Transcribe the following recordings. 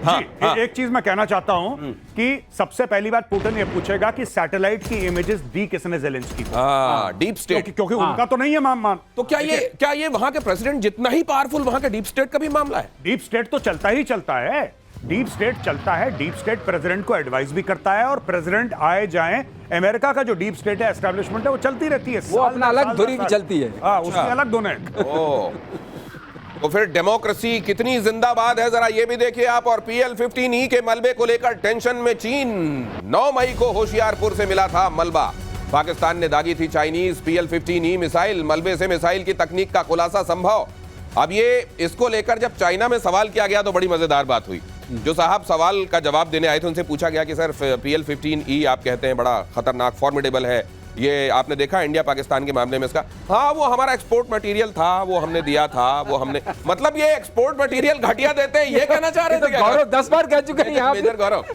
एक चीज मैं कहना चाहता हूं कि सबसे पहली बात पुतिन ये पूछेगा कि सैटेलाइट की इमेजेस दी किसने ज़ेलेंस्की को। डीप स्टेट, क्योंकि उनका तो नहीं है मान। तो क्या ये वहां के प्रेसिडेंट जितना ही पावरफुल वहां के डीप स्टेट का भी मामला है? डीप स्टेट तो चलता ही चलता है, डीप स्टेट चलता है। डीप स्टेट प्रेसिडेंट को एडवाइस भी करता है और प्रेसिडेंट आए जाएं, अमेरिका का जो डीप स्टेट है, एस्टैब्लिशमेंट है, वो चलती रहती है। वो अपना अलग धुरी भी चलती है। उसकी अलग धुन है। तो फिर डेमोक्रेसी कितनी जिंदाबाद है जरा ये भी देखिए आप। और PL-15E के मलबे को लेकर टेंशन में चीन। 9 मई को होशियारपुर से मिला था मलबा। पाकिस्तान ने दागी थी चाइनीज PL-15E मिसाइल। मलबे से मिसाइल की तकनीक का खुलासा संभव। अब ये इसको लेकर जब चाइना में सवाल किया गया तो बड़ी मजेदार बात हुई। जो साहब सवाल का जवाब देने आए थे उनसे पूछा गया कि सर PL-15E आप कहते हैं बड़ा खतरनाक फॉर्मिडेबल है, ये आपने देखा इंडिया पाकिस्तान के मामले में इसका? हाँ, वो हमारा एक्सपोर्ट मटेरियल था, वो हमने दिया था, वो हमने मतलब ये एक्सपोर्ट मटेरियल घटिया देते हैं, ये कहना चाह रहे थे? गौरव 10 बार कह चुके हैं मेजर गौरव।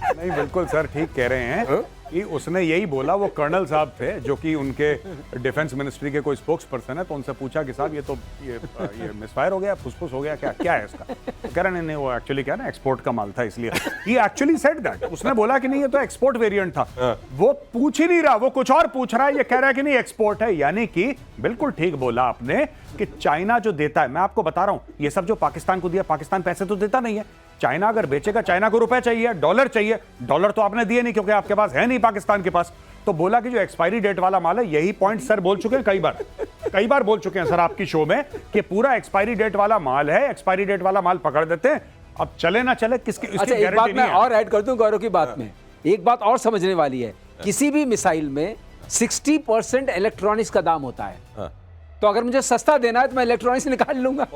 नहीं, बिल्कुल सर ठीक कह रहे हैं कि उसने यही बोला। वो कर्नल साहब थे जो कि उनके डिफेंस मिनिस्ट्री के कोई स्पोक्स पर्सन है, तो उनसे पूछा कि साहब ये मिसफायर हो गया, फुसफुस हो गया, क्या है इसका? कह रहे नहीं वो एक्चुअली क्या ना एक्सपोर्ट का माल था, इसलिए ही एक्चुअली सेड दैट। उसने बोला कि नहीं ये तो एक्सपोर्ट वेरिएंट था। वो पूछ ही नहीं रहा, वो कुछ और पूछ रहा है, ये कह रहा है कि नहीं एक्सपोर्ट है। यानी कि बिल्कुल ठीक बोला आपने कि चाइना जो देता है, मैं आपको बता रहा हूं, ये सब जो पाकिस्तान को दिया, पाकिस्तान पैसे तो देता नहीं है। चाइना अगर बेचेगा, चाइना को रुपए चाहिए, डॉलर चाहिए। डॉलर तो आपने दिए नहीं क्योंकि आपके पास है नहीं, पाकिस्तान के पास। तो बोला कि जो एक्सपायरी डेट वाला माल है, यही पॉइंट सर बोल चुके हैं कई बार बोल चुके हैं सर आपकी शो में कि पूरा एक्सपायरी डेट वाला माल है, एक्सपायरी डेट वाला माल पकड़ देते हैं। अब चले ना चले किसकी अच्छा, एक बात मैं और ऐड कर दूं गौरव की बात में। एक बात और समझने वाली है, किसी भी मिसाइल में 60% इलेक्ट्रॉनिक्स का दाम होता है। तो अगर मुझे सस्ता देना है तो मैं इलेक्ट्रॉनिक्स निकाल लूंगा।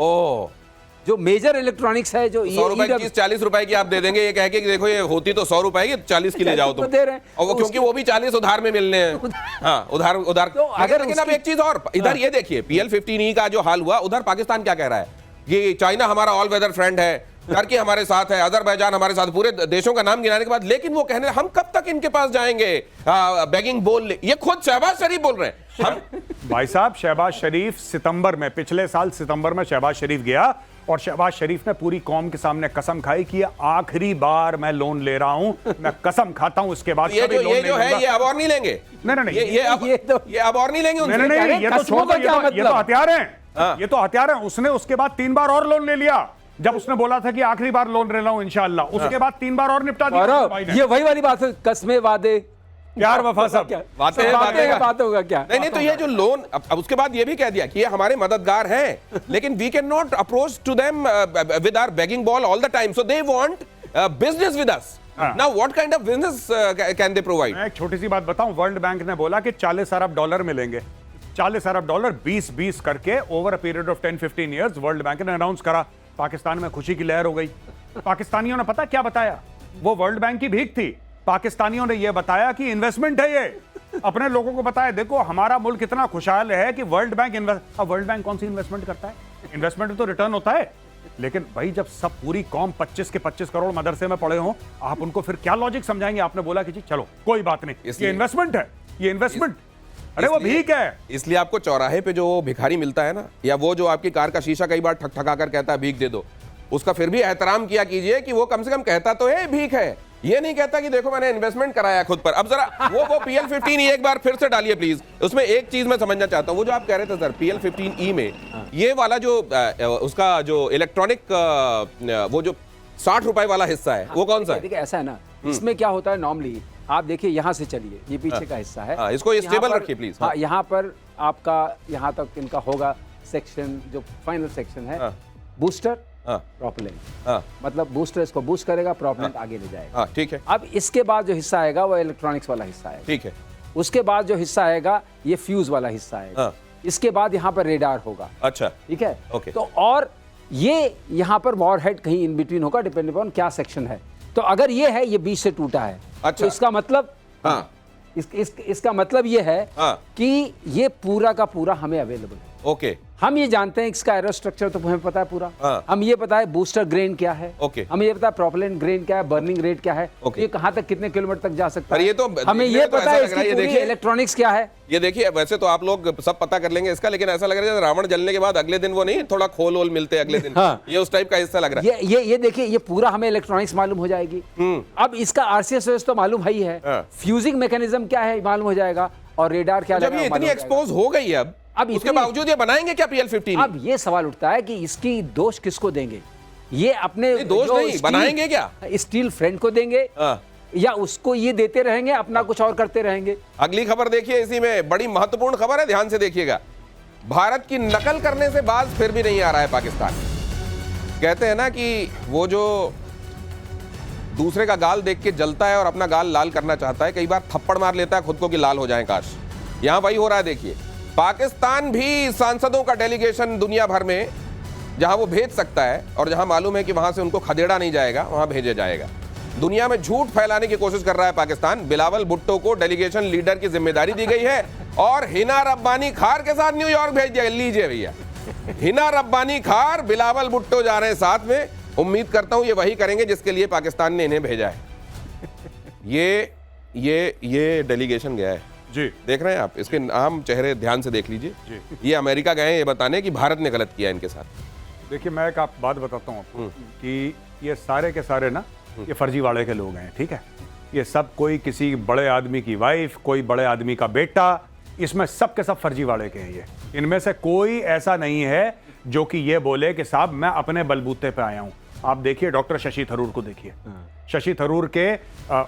जो मेजर इलेक्ट्रॉनिक्स है, जो 100 रुपए की 40 रुपए की आप दे देंगे, ये कह के कि देखो ये होती तो 100 रुपए की, 40 की ले जाओ तुम। दे रहे हैं और वो क्योंकि वो भी 40 उधार में मिलने हैं। हाँ, उधार। तो अगर लेकिन अब एक चीज और इधर ये देखिए, PL-15E का जो हाल हुआ, उधर पाकिस्तान क्या कह रहा है? ये चाइना हमारा ऑल वेदर फ्रेंड है, टर्की हमारे साथ है, अजरबैजान हमारे साथ, पूरे देशों का नाम गिनाने के बाद, लेकिन वो कहने हम कब तक इनके पास जाएंगे बेगिंग बोल। ये खुद शहबाज शरीफ बोल रहे हैं। हम भाई साहब, शहबाज शरीफ सितंबर में, पिछले साल सितंबर में शहबाज शरीफ गया और शहबाज शरीफ ने पूरी कौम के सामने कसम खाई कि आखिरी बार मैं लोन ले रहा हूं, मैं कसम खाता हूं इसके बाद ये जो है ये अब और नहीं लेंगे। नहीं, ये अब और नहीं लेंगे। नहीं, ये तो छोड़ दो, ये तो हथियार हैं, ये तो हथियार हैं। उसने उसके बाद 3 बार और लोन ले लिया। जब उसने बोला था कि आखिरी बार लोन ले रहा हूं इंशाअल्लाह, उसके बाद 3 बार और निपटा दिया। ये वही वाली बात है, कसमें वादे प्यार वफा सब बात होगा क्या? नहीं, तो ये जो लोन, अब उसके बाद ये भी कह दिया कि ये हमारे मददगार हैं, लेकिन we can not approach to them with our begging bowl all the time, so they want business with us. Now what kind of business can they provide? मैं एक छोटी सी बात बताऊं, वर्ल्ड बैंक ने बोला कि 40 अरब डॉलर मिलेंगे। 40 अरब डॉलर 20-20 करके over a period of 10-15 years world bank ने अनाउंस करा। पाकिस्तान में खुशी की लहर हो गई। पाकिस्तानियों ने पता क्या बताया? वो वर्ल्ड बैंक की भीख थी। पाकिस्तानियों ने यह बताया कि इन्वेस्टमेंट है, ये अपने लोगों को बताया देखो हमारा मुल्क इतना खुशहाल है कि वर्ल्ड बैंक अब वर्ल्ड बैंक कौन सी इन्वेस्टमेंट करता है? इन्वेस्टमेंट तो रिटर्न होता है। लेकिन भाई जब सब पूरी कौम 25 के 25 करोड़ मदरसे में पड़े हों, आप उनको फिर क्या लॉजिक समझाएंगे? आपने बोला कि जी चलो कोई बात नहीं, ये इन्वेस्टमेंट है, ये इन्वेस्टमेंट। अरे वो भीख है। इसलिए आपको चौराहे पे जो भिखारी मिलता है ना, या वो जो आपकी कार का शीशा कई बार ठक-ठका कर कहता है भीख दे दो, उसका फिर भी एहतराम किया कीजिए कि वो कम से कम कहता तो है भीख है, ये नहीं कहता कि देखो मैंने इन्वेस्टमेंट कराया खुद पर। अब जरा वो PL-15E एक बार फिर से डालिए प्लीज। उसमें एक चीज मैं समझना चाहता हूं, वो जो आप कह रहे थे सर PL-15E में ये वाला जो उसका जो इलेक्ट्रॉनिक वो जो 60 रुपए वाला हिस्सा है, वो कौन सा है? देखिए ऐसा है ना, इसमें क्या होता है नॉर्मली, आप देखिए यहाँ से चलिए, ये पीछे का हिस्सा है, इसको ये स्टेबल रखिए प्लीज। हाँ, यहाँ पर आपका यहाँ तक इनका होगा सेक्शन, जो फाइनल सेक्शन है, बूस्टर प्रोपेलेंट। मतलब बूस्टर इसको बूस्ट करेगा, प्रोपेलेंट आगे ले जाएगा। ठीक है। अब इसके बाद जो हिस्सा आएगा वो इलेक्ट्रॉनिक्स वाला हिस्सा है। ठीक है। उसके बाद जो हिस्सा आएगा ये फ्यूज वाला हिस्सा है। इसके बाद यहाँ पर रेडार होगा। अच्छा, ठीक है। ओके। तो और ये यहाँ पर वॉरहेड कहीं इन बिटवीन होगा, डिपेंडिंग ऑन क्या सेक्शन है। तो अगर ये है, ये बीच से टूटा है, अच्छा, तो इसका मतलब इसका मतलब ये है कि ये पूरा का पूरा हमें अवेलेबल है। ओके हम ये जानते हैं इसका एरो स्ट्रक्चर तो हमें पता है पूरा। हाँ। हम ये पता है बूस्टर ग्रेन क्या है। ओके। हमें ये पता है प्रोपेलेंट ग्रेन क्या है, बर्निंग रेट क्या है, ओके। ये कहाँ तक कितने किलोमीटर तक जा सकता पर है। ये तो हमें देखने ये में तो पता ऐसा है लग रहा है, ये इसकी पूरी देखिए। इलेक्ट्रॉनिक्स क्या है। ये देखिए, वैसे तो आप लोग सब पता कर लेंगे इसका, लेकिन ऐसा लग रहा है जैसे रावण जलने के बाद अगले दिन वो नहीं थोड़ा खोल वोल मिलते हैं अगले दिन। हाँ। ये उस टाइप का हिस्सा लग रहा है। ये देखिए, ये पूरा हमें इलेक्ट्रॉनिक्स मालूम हो जाएगी। अब इसका आरसीएस तो मालूम है ही है, हाँ। फ्यूजिंग मैकेनिज्म क्या है मालूम हो जाएगा, और रेडार क्या जब लगा ये मालूम इतनी हो जाएगा। एक्सपोज हो गई है अब उसके इतनी- बावजूद ये बनाएंगे क्या PL-15? अब ये सवाल उठता है कि इसकी दोष किसको देंगे। ये अपने नहीं, दोष जो नहीं, बनाएंगे क्या? हाँ। फ्रेंड को देंगे या उसको ये देते रहेंगे, अपना कुछ और करते रहेंगे। अगली खबर देखिए, इसी में बड़ी महत्वपूर्ण खबर है, ध्यान से देखिएगा। भारत की नकल करने से बाज फिर भी नहीं आ रहा है पाकिस्तान। कहते हैं ना कि वो जो दूसरे का गाल देख के जलता है और अपना गाल लाल करना चाहता है, कई बार थप्पड़ मार लेता है खुद को कि लाल हो जाए काश। यहां वही हो रहा है। देखिए, पाकिस्तान भी सांसदों का डेलीगेशन दुनिया भर में जहां वो भेज सकता है और जहां मालूम है कि वहां से उनको खदेड़ा नहीं जाएगा, वहां भेजा जाएगा। दुनिया में झूठ फैलाने की कोशिश कर रहा है पाकिस्तान। बिलावल भुट्टो को डेलीगेशन लीडर की जिम्मेदारी दी गई है और हिना रब्बानी खार के साथ न्यूयॉर्क भेज दिया। लीजिए भैया, हिना रब्बानी खार, बिलावल भुट्टो जा रहे हैं साथ में। उम्मीद करता हूं ये वही करेंगे जिसके लिए पाकिस्तान ने इन्हें भेजा है। ये डेलीगेशन गया है जी। देख रहे हैं आप, इसके नाम चेहरे ध्यान से देख लीजिए। ये अमेरिका गए हैं ये बताने कि भारत ने गलत किया इनके साथ। देखिए, मैं एक आप बात बताता हूँ आपको कि ये सारे के सारे ना ये फर्जीवाड़े के लोग हैं, ठीक है। ये सब कोई किसी बड़े आदमी की वाइफ, कोई बड़े आदमी का बेटा, इसमें सब के सब फर्जीवाड़े के हैं। ये इनमें से कोई ऐसा नहीं है जो कि ये बोले कि साहब मैं अपने बलबूते पे आया हूँ। आप देखिए डॉक्टर शशि थरूर को देखिए। शशि थरूर के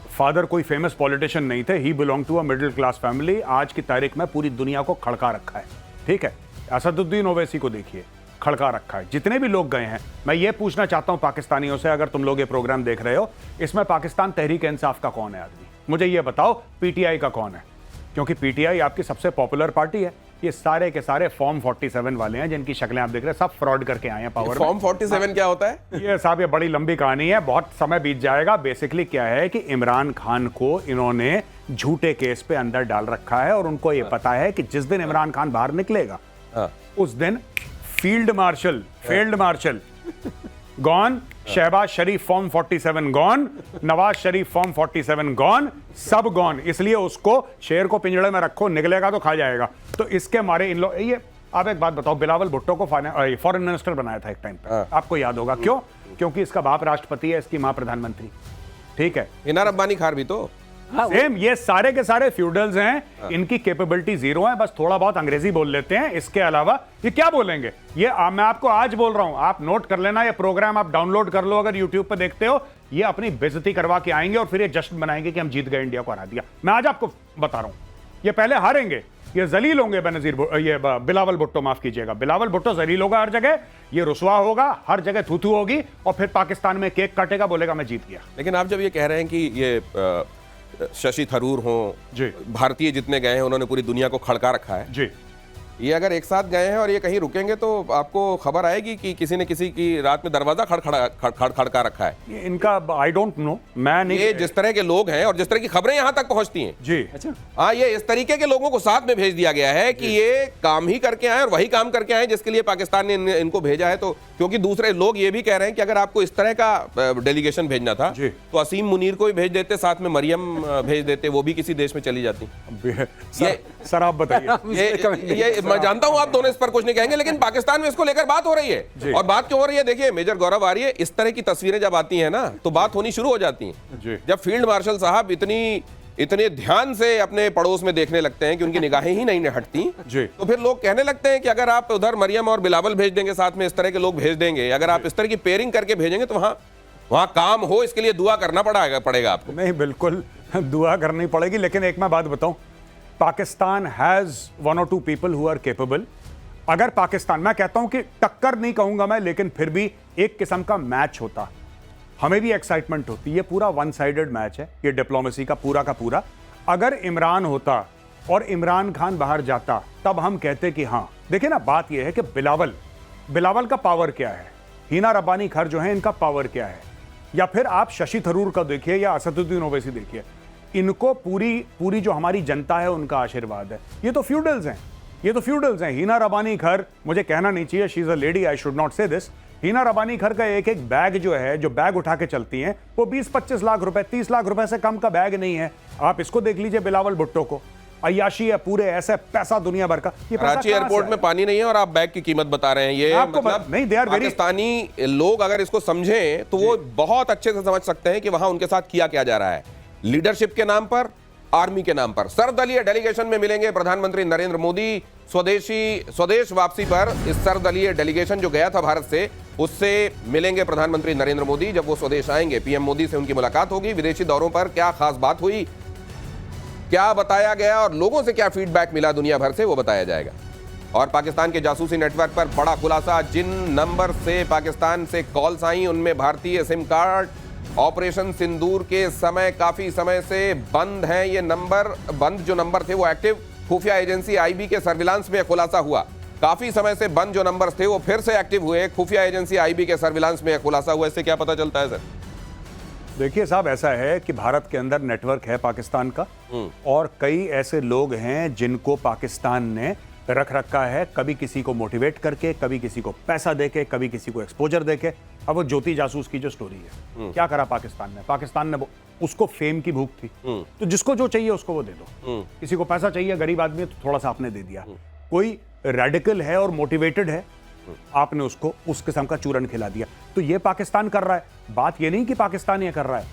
फादर कोई फेमस पॉलिटिशियन नहीं थे, he belong to a middle class family. आज की तारीख में पूरी दुनिया को खड़का रखा है, ठीक है। असदुद्दीन ओवैसी को देखिए, खड़का रखा है। जितने भी लोग गए हैं, मैं ये पूछना चाहता हूं पाकिस्तानियों से, अगर तुम लोग ये प्रोग्राम देख रहे हो, इसमें पाकिस्तान तहरीक इंसाफ का कौन है आदमी? मुझे ये बताओ, पीटीआई का कौन है? क्योंकि पीटीआई आपकी सबसे पॉपुलर पार्टी है। ये सारे के सारे फॉर्म 47 वाले हैं जिनकी शक्लें आप देख रहे हैं, सब फ्रॉड करके आए हैं पावर में। फॉर्म 47 क्या होता है? ये साहब ये बड़ी लंबी कहानी है, बहुत समय बीत जाएगा। बेसिकली क्या है कि इमरान खान को इन्होंने झूठे केस पे अंदर डाल रखा है और उनको ये पता है कि जिस दिन इमरान खान बाहर निकलेगा उस दिन फील्ड मार्शल गॉन, शहबाज शरीफ form 47 gone, Nawaz Sharif form 47 gone, सब गॉन। इसलिए उसको शेर को पिंजड़े में रखो, निकलेगा तो खा जाएगा। तो इसके मारे इन लोग ये, आप एक बात बताओ, बिलावल भुट्टो को फॉरेन मिनिस्टर बनाया था एक टाइम पे, आपको याद होगा। क्यों? क्योंकि इसका बाप राष्ट्रपति है, इसकी मां प्रधानमंत्री, ठीक है। हिना रब्बानी खार भी तो सेम, ये सारे के सारे फ्यूडल्स हैं। इनकी कैपेबिलिटी जीरो है, बस थोड़ा बहुत अंग्रेजी बोल लेते हैं। इसके अलावा ये क्या बोलेंगे? ये मैं आपको आज बोल रहा हूं, आप नोट कर लेना। ये प्रोग्राम आप डाउनलोड कर लो, अगर यूट्यूब पे देखते हो। ये अपनी बेइज्जती करवा के आएंगे और फिर ये जश्न बनाएंगे कि हम जीत गए, इंडिया को हरा दिया। मैं आज आपको बता रहा हूं, ये पहले हारेंगे, ये जलील होंगे। ये बिलावल भुट्टो, माफ कीजिएगा, बिलावल भुट्टो जलील होगा हर जगह, ये रुसवा होगा हर जगह, थू होगी, और फिर पाकिस्तान में केक काटेगा, बोलेगा मैं जीत गया। लेकिन आप जब ये कह रहे हैं कि ये शशि थरूर हो, भारतीय जितने गए हैं उन्होंने पूरी दुनिया को खड़का रखा है जी, ये अगर एक साथ गए हैं और ये कहीं रुकेंगे तो आपको खबर आएगी कि किसी ने किसी की रात में दरवाजा खड़का रखा है। ये इनका आई डोंट नो, मैं नहीं। ये जिस तरह के लोग हैं और जिस तरह की खबरें यहाँ तक पहुंचती हैं जी, अच्छा, हाँ, ये इस तरीके के लोगों को साथ में भेज दिया गया है कि ये काम ही करके आए और वही काम करके आए जिसके लिए पाकिस्तान ने इनको भेजा है। तो क्योंकि दूसरे लोग ये भी कह रहे हैं कि अगर आपको इस तरह का डेलीगेशन भेजना था तो असीम मुनीर को भी भेज देते, साथ में मरियम भेज देते, वो भी किसी देश में चली जाती। सर आप बताइए। ये मैं जानता हूं आप दोनों इस पर कुछ नहीं कहेंगे, लेकिन पाकिस्तान में इसको लेकर बात हो रही है। और बात क्यों हो रही है? देखिए मेजर गौरव आ रही है, इस तरह की तस्वीरें जब आती हैं ना तो बात होनी शुरू हो जाती है। जब फील्ड मार्शल साहब इतने ध्यान से अपने पड़ोस में देखने लगते हैं कि उनकी निगाहें ही नहीं हटती, तो फिर लोग कहने लगते हैं कि अगर आप उधर मरियम और बिलावल भेज देंगे, साथ में इस तरह के लोग भेज देंगे, अगर आप इस तरह की पेयरिंग करके भेजेंगे तो वहां काम हो, इसके लिए दुआ करना पड़ेगा आपको। नहीं, बिल्कुल दुआ करनी पड़ेगी। लेकिन एक मैं बात बताऊं, Pakistan has 1 or 2 people who are capable. अगर पाकिस्तान, मैं कहता हूं कि टक्कर नहीं कहूंगा मैं, लेकिन फिर भी एक किस्म का मैच होता, हमें भी एक्साइटमेंट होती। ये पूरा वन साइडेड मैच है, ये डिप्लोमेसी का पूरा। अगर इमरान होता और इमरान खान बाहर जाता, तब हम कहते कि हाँ। देखिए ना, बात यह है कि बिलावल का पावर क्या है, हिना रब्बानी खार जो है इनका पावर क्या है, या फिर आप शशि थरूर का देखिए या असदुद्दीन ओवैसी देखिए, इनको पूरी जो हमारी जनता है उनका आशीर्वाद है। ये तो फ्यूडल्स हैं, ये तो फ्यूडल्स हैं। हीना रबानी खर, मुझे कहना नहीं चाहिए, she is a lady, I should not से दिस। हीना रबानी खर का एक एक बैग जो है, जो बैग उठा के चलती हैं, वो 20-25 लाख रुपए, 30 लाख रुपए से कम का बैग नहीं है। आप इसको देख लीजिए बिलावल भुट्टो को, अय्याशी है पूरे, ऐसे पैसा दुनिया भर का। ये पैसा कराची कहाँ से एयरपोर्ट आया? में पानी नहीं है और आप बैग की कीमत बता रहे हैं। ये आपको मतलब नहीं, they are very- पाकिस्तानी लोग अगर इसको समझें तो वो बहुत अच्छे से समझ सकते हैं कि वहां उनके साथ किया क्या जा रहा है। लीडरशिप के नाम पर, आर्मी के नाम पर। सर्वदलीय डेलीगेशन में मिलेंगे प्रधानमंत्री नरेंद्र मोदी। स्वदेश वापसी पर इस सर्वदलीय डेलीगेशन जो गया था भारत से, उससे मिलेंगे प्रधानमंत्री नरेंद्र मोदी। जब वो स्वदेश आएंगे, पीएम मोदी से उनकी मुलाकात होगी। विदेशी दौरों पर क्या खास बात हुई, क्या बताया गया और लोगों से क्या फीडबैक मिला दुनिया भर से, वो बताया जाएगा। और पाकिस्तान के जासूसी नेटवर्क पर बड़ा खुलासा, जिन नंबर से पाकिस्तान से कॉल्स आई उनमें भारतीय सिम कार्ड ऑपरेशन सिंदूर के समय काफी समय से बंद हैं। ये नंबर बंद जो नंबर थे वो एक्टिव खुफिया एजेंसी आईबी के सर्विलांस में खुलासा हुआ। काफी समय से बंद जो नंबर्स थे वो फिर से एक्टिव हुए, खुफिया एजेंसी आईबी के सर्विलांस में खुलासा हुआ। इससे क्या पता चलता है सर? देखिए साहब, ऐसा है कि भारत के अंदर नेटवर्क है पाकिस्तान का, और कई ऐसे लोग हैं जिनको पाकिस्तान ने रख रखा है, कभी किसी को मोटिवेट करके, कभी किसी को पैसा देके, कभी किसी को एक्सपोजर देके। अब वो ज्योति जासूस की जो स्टोरी है, क्या करा पाकिस्तान ने उसको फेम की भूख थी, तो जिसको जो चाहिए उसको वो दे दो। किसी को पैसा चाहिए, गरीब आदमी है, तो थोड़ा सा आपने दे दिया। कोई रेडिकल है और मोटिवेटेड है, आपने उसको उस किस्म का चूरन खिला दिया। तो ये पाकिस्तान कर रहा है। बात ये नहीं कि पाकिस्तान ये कर रहा है,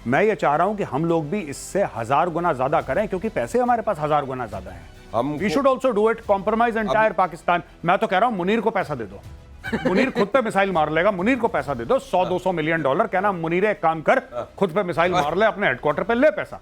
मैं ये चाह रहा हूं कि हम लोग भी इससे 1000 गुना ज्यादा करें, क्योंकि पैसे हमारे पास 1000 गुना ज्यादा हैं। We should also do it, compromise entire Pakistan. मैं तो कह रहा हूं मुनीर को पैसा दे दो, मुनीर खुद पे मिसाइल मार लेगा, मुनीर को पैसा दे दो, $100-200 मिलियन। कहना मुनीर एक काम कर, खुद पे मिसाइल मार ले, अपने हेडक्वार्टर पे ले पैसा।